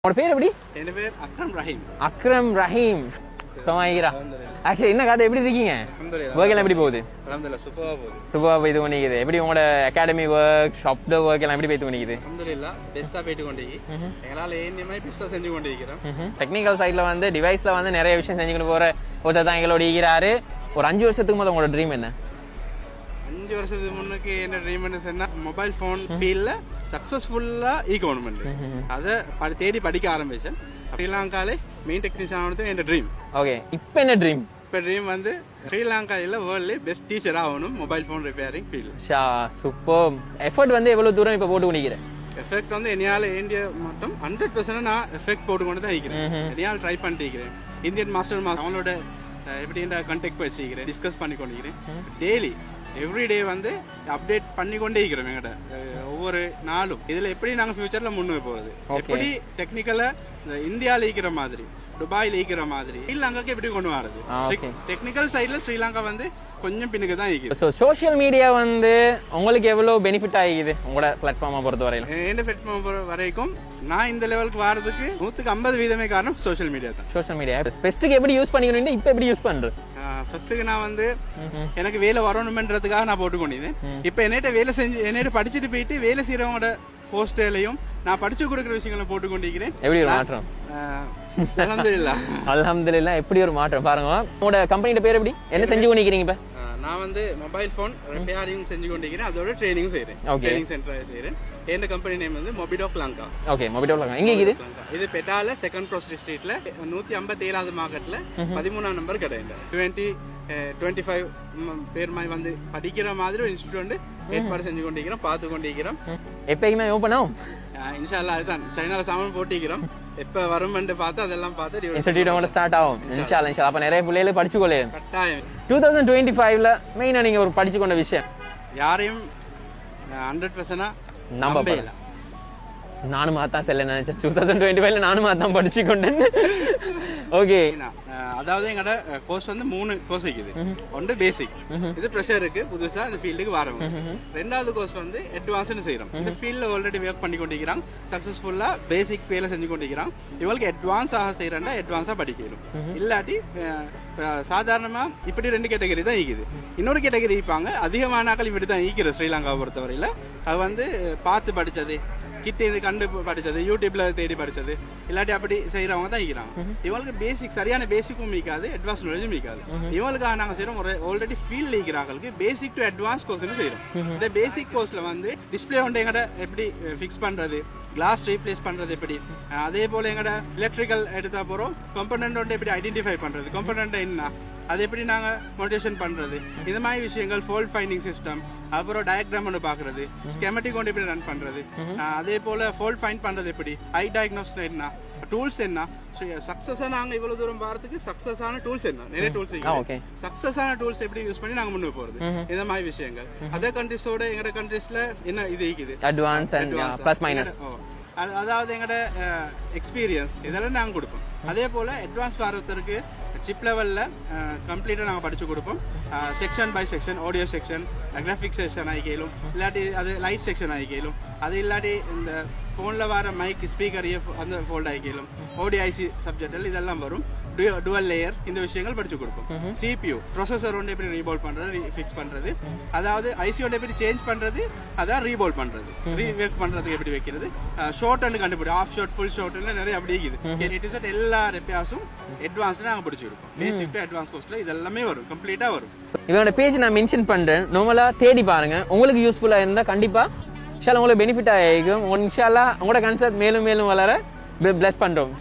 உங்களோட பேர் எப்படி? என் பேர் அக்ரம் ரஹீம். அக்ரம் ரஹீம். சமாயிரா. ஆக்சுவலி என்ன கதை, எப்படி இருக்கீங்க? ஒர்க் எல்லாம் எப்படி போகுது? அல்ஹம்துலில்லாஹ் சூப்பரா போகுது. சூப்பரா போயிட்டு கொண்டிருக்குது. எப்படி உங்களோட அகாடமி ஒர்க், ஷாப் ஒர்க் எல்லாம் எப்படி போயிட்டு கொண்டிருக்குது? அல்ஹம்துலில்லாஹ் பெஸ்டா போயிட்டு கொண்டிருக்கு. எங்களால ஏனியமா பெஸ்டா செஞ்சு கொண்டிருக்கிறோம். டெக்னிக்கல் சைட்ல வந்து டிவைஸ்ல வந்து நிறைய விஷயம் செஞ்சுக்கிட்டு போற ஒருத்தர் தான் எங்களோட இருக்கிறாரு. ஒரு 5 வருஷத்துக்கு முதல்ல உங்களோட ட்ரீம் என்ன? 5 வருஷத்துக்கு முன்னுக்கு என்ன ட்ரீம் என்ன சொன்னா, மொபைல் போன் ஃபீல்ட்ல சக்சஸ்ஃபுல்லா கவர்மெண்ட் அதை தேடி படிக்க ஆரம்பிச்சேன். ஸ்ரீலங்காலே மெயின் டெக்னீஷியன் ஆனது என் ட்ரீம். ஓகே, இப்போ என்ன ட்ரீம்? இப்போ ட்ரீம் வந்து ஸ்ரீலங்கால வேர்ல்ட்ல பெஸ்ட் டீச்சர் ஆகணும் mobile phone repairing field. Super. Effort வந்து எவ்வளவு தூரம் இப்போ போட்டு கொண்டிருக்கிறேன்? எஃபெக்ட் வந்து என்னையால இந்தியா மட்டும் 100% நான் எஃபெக்ட் போட்டு கொண்டு தான் இருக்கிறேன். என்னையால் ட்ரை பண்ணிட்டு இருக்கிறேன். இந்தியன் மாஸ்டர் அவங்களோட எப்படி கான்டாக்ட் வச்சுக்கிறேன், டிஸ்கஸ் பண்ணி கொண்டிருக்கிறேன். டெய்லி எவ்ரிடே வந்து அப்டேட் பண்ணி கொண்டே இருக்கிறோம். எங்கள்கிட்ட ஒவ்வொரு நாளும் இதில் எப்படி நாங்கள் ஃபியூச்சரில் முன்னுக்கு போகிறது, எப்படி டெக்னிக்கலாக இந்தியாவில் இருக்கிற மாதிரி, துபாயில் இருக்கிற மாதிரி ஸ்ரீலங்காக்கு எப்படி கொண்டு வரது. டெக்னிக்கல் சைடில் ஸ்ரீலங்கா வந்து கொஞ்சம் பின்னுக்கு தான் இருக்குது. ஸோ சோஷியல் மீடியா வந்து உங்களுக்கு எவ்வளோ பெனிஃபிட் ஆகிக்குது உங்களோட பிளாட்ஃபார்மை பொறுத்த வரையில? எந்த பிளாட்ஃபார்ம் வரைக்கும் நான் இந்த லெவலுக்கு வரதுக்கு 150% காரணம் சோஷியல் மீடியா தான். சோஷியல் மீடியா பெஸ்ட்டுக்கு எப்படி யூஸ் பண்ணிக்கணும், இப்போ எப்படி யூஸ் பண்ணுறேன்? ஃபர்ஸ்ட்டுக்கு நான் வந்து எனக்கு வேலை வரணுமென்றதுக்காக நான் போட்டுக்கொண்டிருந்தேன். இப்போ என்னிட்ட படிச்சுட்டு போயிட்டு வேலை செய்கிறவங்களோட போஸ்டர்லையும் நான் படிச்சு கொடுக்குற விஷயங்களை போட்டுக்கொண்டிருக்கிறேன். எப்படி ஒரு மாற்றம்? அல்ஹம்துலில்லாஹ். அல்ஹம்துலில்லாஹ். எப்படி ஒரு மாற்றம் பாருங்க. உங்களோட கம்பெனியோட பேர் எப்படி, என்ன செஞ்சு கொண்டிருக்கிறீங்க இப்போ? நான் வந்து மொபைல் போன் ரிப்பேரிங் செஞ்சு கொண்டிருக்கிறேன். அதோட ட்ரைனிங் செய்கிறேன். ட்ரைனிங் சென்டர் செய்கிறேன். என் கம்பெனி நேம் வந்து மொபிடோக் லங்கா. ஓகே, மொபிடோக் லங்கா எங்க இருக்குது? இது பெட்டால 2nd க்ராஸ் ஸ்ட்ரீட்ல 157வது மார்க்கெட்ல 13ஆம் நம்பர் கடை. 25 பேர் மாதிரி வந்து படிக்கிற மாதிரி ஒரு இன்ஸ்டிடியூட் வந்து ஏற்பாடு செஞ்சு கொண்டிருக்கிறோம், பார்த்து கொண்டிருக்கிறோம். எப்பயுமே ஓப்பன் ஆகும் இன்ஷா அல்லாஹ். அதுதான் சைனால சாமான் போட்டிக்கிறோம். எப்ப வரும்னு பார்த்து அதெல்லாம் பார்த்து இன்ஸ்டிடியூட் ஸ்டார்ட் ஆகும் இன்ஷா அல்லாஹ். இன்ஷா அல்லாஹ். அப்ப நிறைய பிள்ளைகளை படிச்சுக்கொள்ளே கட்டாயம். 2025ல மெயினா நீங்க ஒரு படிச்சுக்கொண்ட விஷயம் யாரையும் 100% நம்பல. நானும் அதான் செல்ல நினைச்சேன். 2025ல நானும் அதான் படிச்சுக்கொண்டேன். ஓகே, அதாவது எங்கட கோர்ஸ் வந்து 3 கோர்ஸ் இருக்குது. ஒன்று பேசிக், இது ப்ரெஷருக்கு புதுசா இந்த ஃபீல்டுக்கு வரவங்க. 2வது கோர்ஸ் வந்து அட்வான்ஸ்னு செய்யறோம். இந்த ஃபீல்ட்ல ஆல்ரெடி ஒர்க் பண்ணி கொண்டிருக்கிறாங்க, சக்சஸ்ஃபுல்லா பேசிக் வேலை செஞ்சு கொண்டிருக்கிறாங்க. இவங்களுக்கு அட்வான்ஸ் ஆக செய்யறா அட்வான்ஸா படிக்கணும். இல்லாட்டி சாதாரணமா இப்படி 2 கேட்டகரி தான் ஈக்குது. இன்னொரு கேட்டகரி இருப்பாங்க, அதிகமான ஆக்கள் இப்படி தான் ஈக்கிற ஸ்ரீலங்காவை பொறுத்தவரையில. அது வந்து பார்த்து படிச்சது, கிட்ட இது கண்டு படிச்சது, யூடியூப்ல தேடி படிச்சது, இல்லாட்டி அப்படி செய்யறவங்க தான் இருக்கிறாங்க. இவங்களுக்கு பேசிக் சரியான பேசிக்கும் மீக்காது, அட்வான்ஸ் நாலேஜும் மீக்காது. இவங்களுக்காக நாங்க செய்யறோம் ஆல்ரெடி ஃபீல்ட் இருக்கிறாங்களுக்கு பேசிக் டு அட்வான்ஸ் கோர்ஸ்னு செய்யறோம். இந்த பேசிக் கோர்ஸ்ல வந்து டிஸ்பிளே வந்து எங்கட எப்படி ஃபிக்ஸ் பண்றது, கிளாஸ் ரீப்ளேஸ் பண்றது எப்படி, அதே போல எங்கட எலக்ட்ரிக்கல் எடுத்தா போறோம் கம்பனன்ட் வந்து எப்படி ஐடென்டிஃபை பண்றது, கம்பனன்ட் என்ன, அது எப்படி நாங்க மோட்டிவேஷன் பண்றது, இந்த மாதிரி விஷயங்கள், ஃபால்ட் ஃபைண்டிங் சிஸ்டம், அப்புறம் டயக்ராம் ஒன்று பாக்குறது, ஸ்கெமட்டிக் ஒன்று எப்படி ரன் பண்றது, அதே போல ஃபால்ட் ஃபைண்ட் பண்றது எப்படி, ஐ டயக்னோஸ் என்ன, டூல்ஸ் என்ன, சக்சஸா நாங்க இவ்வளவு தூரம் போறதுக்கு சக்சஸான டூல்ஸ் என்ன, நிறைய டூல்ஸ் இருக்கு. சக்சஸான டூல்ஸ் எப்படி யூஸ் பண்ணி நாங்க முன்னுக்கு போறது, இந்த மாதிரி விஷயங்கள். அதர் கண்ட்ரிஸோட எங்கட கண்ட்ரிஸ்ல என்ன இது இருக்குது, அட்வான்ஸ் அண்ட் பிளஸ் மைனஸ், அதாவது எங்கட எக்ஸ்பீரியன்ஸ் இதெல்லாம் நாங்க கொடுப்போம். அதே போல அட்வான்ஸ் வரத்தருக்கு சிப் லெவல்ல கம்ப்ளீட்டா நாங்க படிச்சு கொடுப்போம். Section by section, audio section, graphic section ஆகிக்கலும், இல்லாட்டி அது லைட் செக்ஷன் ஆகிக்கலும், அது இல்லாட்டி இந்த போன்ல வர மைக் ஸ்பீக்கர் அந்த ஃபோல்ட் ஆகிக்கலும், ஓடிஐசி சப்ஜெக்ட் இதெல்லாம் வரும். டுவல் லேயர் இந்த விஷயங்கள் படிச்சு கொடுப்போம். CPU ப்ரொசஸர் ஒன்று எப்படி ரீபோல்ட் பண்றது, ஃபிக்ஸ் பண்றது, அதாவது ஐசி ஒன்று எப்படி சேஞ்ச் பண்றது, அதான் ரீபோல்ட் பண்றது, ரீவேக் பண்றதுக்கு எப்படி வைக்கிறது, ஷார்ட் அண்ட் கண்டுபிடி, ஆஃப் ஷார்ட், ஃபுல் ஷார்ட் நிறைய அப்படி இருக்குது. எல்லா ரெப்பியாஸும் அட்வான்ஸ்ல நாங்க படிச்சிருக்கோம். பேசிக் டு அட்வான்ஸ் கோர்ஸ்ல இதெல்லாமே வரும், கம்ப்ளீட்டா வரும். இவனோட பேஜ் நான் மென்ஷன் பண்றேன், நார்மலா தேடி பாருங்க. உங்களுக்கு யூஸ்ஃபுல்லா இருந்தா கண்டிப்பா இன்ஷா அல்லாஹ் உங்களுக்கு பெனிஃபிட் ஆகிக்கும். இன்ஷா அல்லாஹ் உங்களோட கான்செப்ட் மேலும் மேலும் வளர பிளஸ் பண்றோம்.